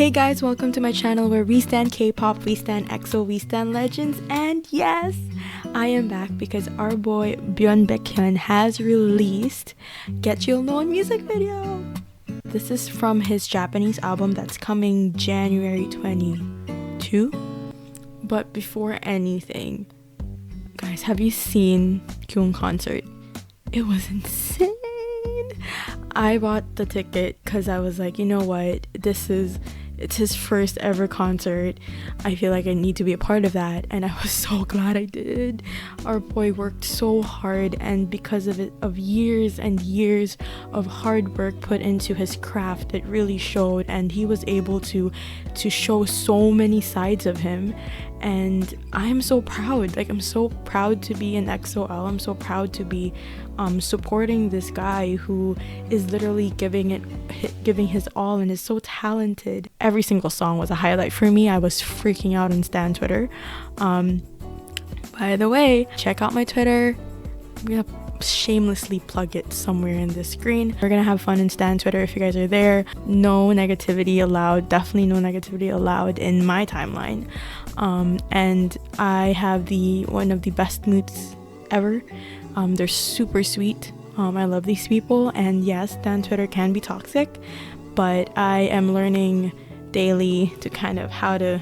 Hey guys, welcome to my channel where we stand K-pop, we stand EXO, we stand legends, and yes, I am back because our boy Byun Baekhyun has released Get You'll Know music video. This is from his Japanese album that's coming January 22. But before anything, guys, have you seen Kyoong concert? It was insane. I bought the ticket because I was like, you know what, it's his first ever concert. I feel like I need to be a part of that, and I was so glad I did. Our boy worked so hard, and because of years and years of hard work put into his craft, it really showed, and he was able to show so many sides of him. And I'm so proud. Like, I'm so proud to be an EXO-L. I'm so proud to be supporting this guy who is literally giving his all and is so talented. Every single song was a highlight for me. I was freaking out on Stan Twitter. By the way, check out my Twitter. I'm gonna shamelessly plug it somewhere in the screen. We're gonna have fun in Stan Twitter if you guys are there. No negativity allowed. Definitely no negativity allowed in my timeline. And I have one of the best moods ever. They're super sweet. I love these people, and yes, Stan Twitter can be toxic, but I am learning daily to kind of how to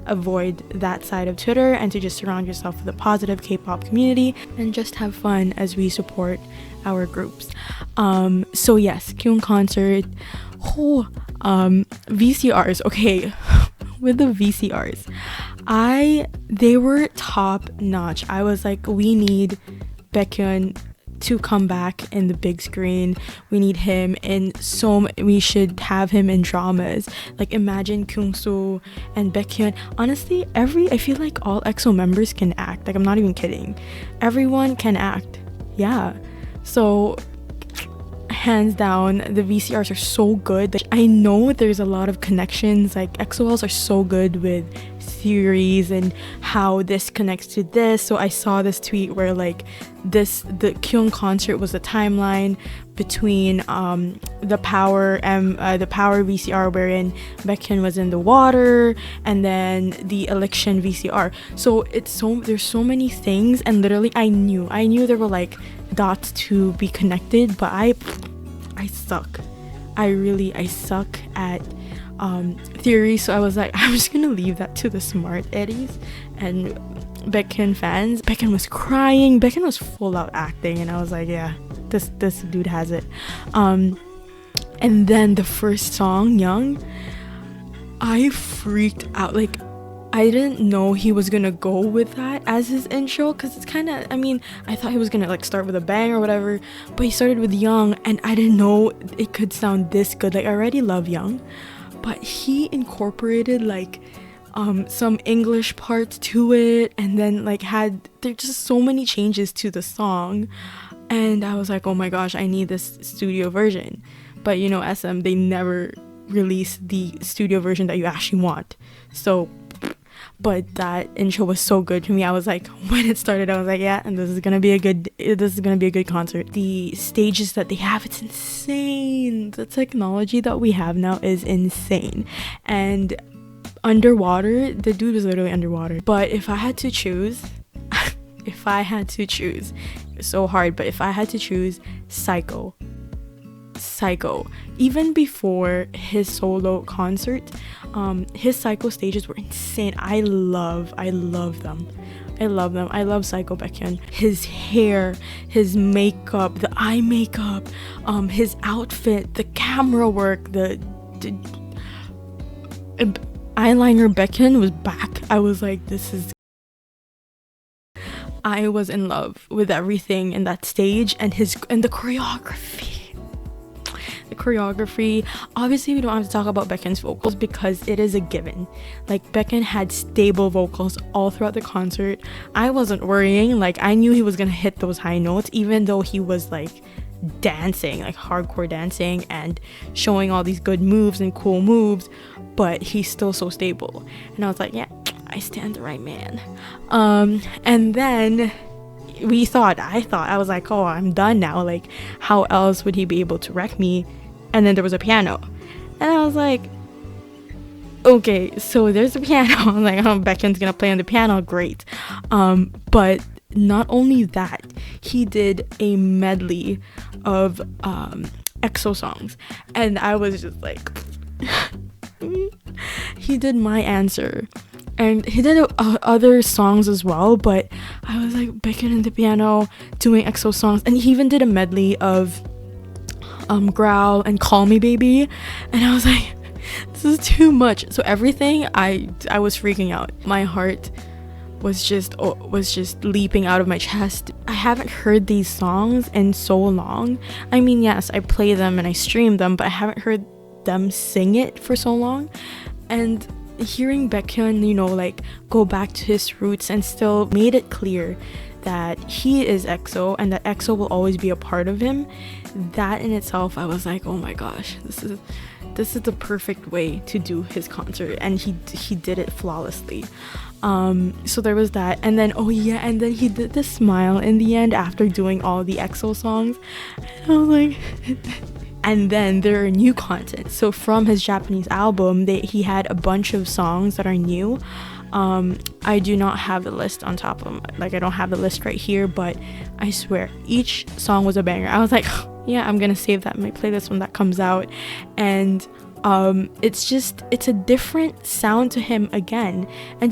avoid that side of Twitter and to just surround yourself with a positive K-pop community and just have fun as we support our groups. So yes, Kyoong concert. VCRs. Okay, with the VCRs, they were top notch. I was like, we need Baekhyun to come back in the big screen. We need him in we should have him in dramas. Like, imagine Kyoong and Baekhyun. Honestly, I feel like all EXO members can act. Like, I'm not even kidding. Everyone can act. Yeah. So hands down, the VCRs are so good. Like, I know there's a lot of connections. Like, EXO-Ls are so good with theories and how this connects to this. So I saw this tweet where like the Kyoong concert was a timeline between the power VCR wherein Baekhyun was in the water, and then the election VCR. So there's so many things, and literally I knew there were like dots to be connected, but I suck. I suck at theory. So I was like, I'm just gonna leave that to the smart eddies and Baekhyun fans. Baekhyun was crying. Baekhyun was full out acting, and I was like, yeah, this dude has it. And then the first song, Young, I freaked out. Like, I didn't know he was gonna go with that as his intro, because it's kind of, I thought he was gonna like start with a bang or whatever, but he started with Young, and I didn't know it could sound this good. Like, I already love Young, but he incorporated like some English parts to it, and then like there's just so many changes to the song, and I was like, oh my gosh, I need this studio version. But you know, SM, they never release the studio version that you actually want. So, but that intro was so good to me. I was like, when it started, I was like, yeah, and this is gonna be a good concert. The stages that they have, it's insane. The technology that we have now is insane. And underwater, the dude was literally underwater. But if I had to choose, it's so hard, but if I had to choose, Psycho. Even before his solo concert, his Psycho stages were insane. I love them. I love Psycho Baekhyun. His hair, his makeup, the eye makeup, his outfit, the camera work, the eyeliner. Baekhyun was back. I was like, I was in love with everything in that stage, and the choreography. Obviously, we don't have to talk about Baekhyun's vocals because it is a given. Like, Baekhyun had stable vocals all throughout the concert. I wasn't worrying. Like, I knew he was gonna hit those high notes, even though he was like dancing, like hardcore dancing and showing all these good moves and cool moves, but he's still so stable. And I was like, yeah, I stand the right man. And then I was like, oh, I'm done now. Like, how else would he be able to wreck me? And then there was a piano, and I was like, Okay, so there's the piano. Like, oh, Baekhyun's gonna play on the piano, great. But not only that, he did a medley of EXO songs, and I was just like, he did My Answer, and he did other songs as well. But I was like, Baekhyun and the piano doing EXO songs, and he even did a medley of Growl and Call Me Baby, and I was like, this is too much. So everything, I was freaking out. My heart was just leaping out of my chest. I haven't heard these songs in so long. I mean, yes, I play them and I stream them, but I haven't heard them sing it for so long. And hearing Baekhyun, you know, like, go back to his roots and still made it clear that he is EXO and that EXO will always be a part of him, that in itself, I was like, oh my gosh, this is the perfect way to do his concert, and he did it flawlessly. So there was that, and then and then he did the smile in the end after doing all the EXO songs, and I was like and then there are new content. So from his Japanese album, he had a bunch of songs that are new. I do not have the list on top of I don't have the list right here, but I swear each song was a banger. I was like, yeah, I'm gonna save that in my playlist when that comes out. And it's a different sound to him again, and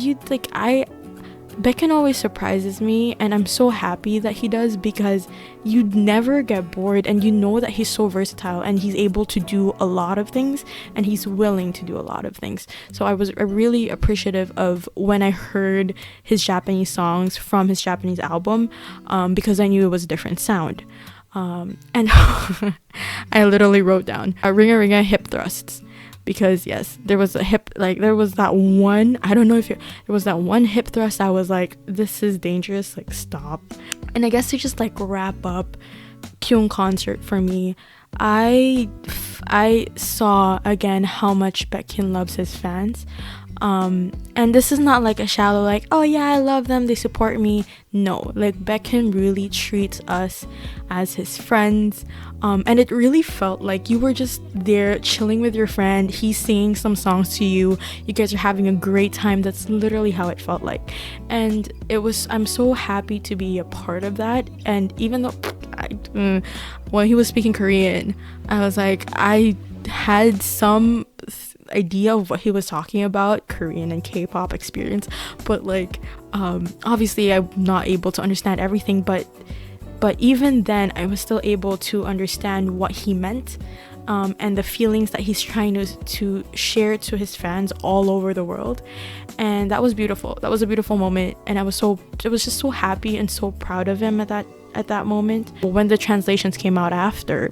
Baekhyun always surprises me, and I'm so happy that he does, because you'd never get bored, and you know that he's so versatile and he's able to do a lot of things, and he's willing to do a lot of things. So I was really appreciative of when I heard his Japanese songs from his Japanese album, because I knew it was a different sound. And I literally wrote down Ringa Ringa hip thrusts, because yes, there was that one, I don't know if there was that one hip thrust I was like, this is dangerous, like, stop. And I guess to just like wrap up Kyoong concert for me, I saw again how much Baekhyun loves his fans. And this is not like a shallow, like, oh yeah, I love them, they support me. No, like, Baekhyun really treats us as his friends, and it really felt like you were just there chilling with your friend. He's singing some songs to you, you guys are having a great time. That's literally how it felt like, and I'm so happy to be a part of that. And even though when he was speaking Korean, I was like, I had some idea of what he was talking about, Korean and K-pop experience, but like obviously I'm not able to understand everything, but even then I was still able to understand what he meant, and the feelings that he's trying to share to his fans all over the world. And that was beautiful. That was a beautiful moment, and I was just so happy and so proud of him at that moment. When the translations came out after,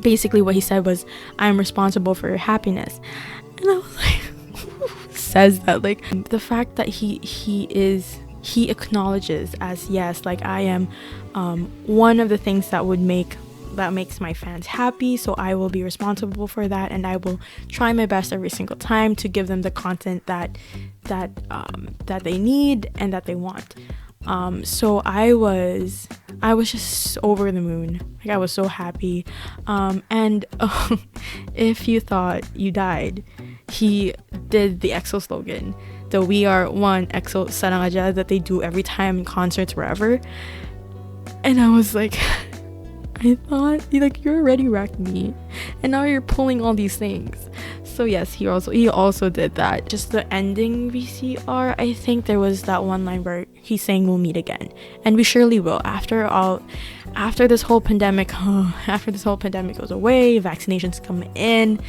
basically what he said was, I'm responsible for your happiness. And I was like, who says that? Like, the fact that he acknowledges as, yes, like, I am one of the things that makes my fans happy, so I will be responsible for that, and I will try my best every single time to give them the content that they need and that they want. So I was just over the moon. Like, I was so happy. And if you thought you died, he did the EXO slogan, the "We Are One EXO 사랑하자" that they do every time in concerts wherever. And I was like, I thought, like, you already wrecked me, and now you're pulling all these things. So yes, he also did that. Just the ending VCR, I think there was that one line where he's saying we'll meet again, and we surely will after this whole pandemic goes away, vaccinations come in.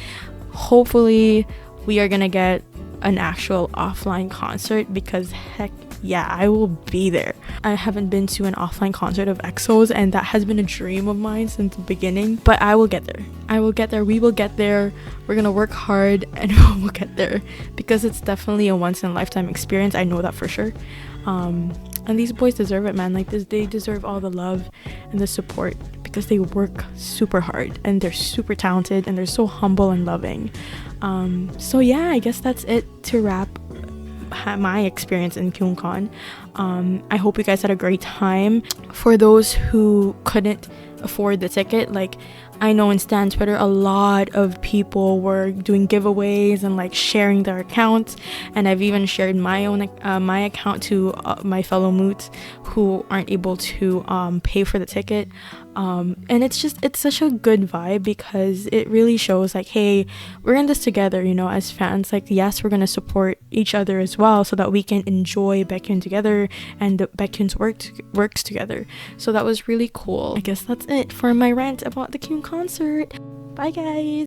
Hopefully we are gonna get an actual offline concert, because heck yeah, I will be there. I haven't been to an offline concert of EXO's, and that has been a dream of mine since the beginning. But I will get there. We will get there. We're gonna work hard, and we'll get there, because it's definitely a once in a lifetime experience. I know that for sure. And these boys deserve it, man. Like, they deserve all the love and the support, because they work super hard, and they're super talented, and they're so humble and loving. So yeah, I guess that's it to wrap my experience in KyoongCon. I hope you guys had a great time. For those who couldn't afford the ticket, like, I know in Stan Twitter, a lot of people were doing giveaways and like sharing their accounts, and I've even shared my own my account to my fellow moots who aren't able to pay for the ticket. And it's such a good vibe because it really shows like, hey, we're in this together, you know, as fans. Like, yes, we're gonna support each other as well so that we can enjoy Baekhyun together and the Baekhyun's works together. So that was really cool. I guess that's it for my rant about the Kyoong concert. Bye guys.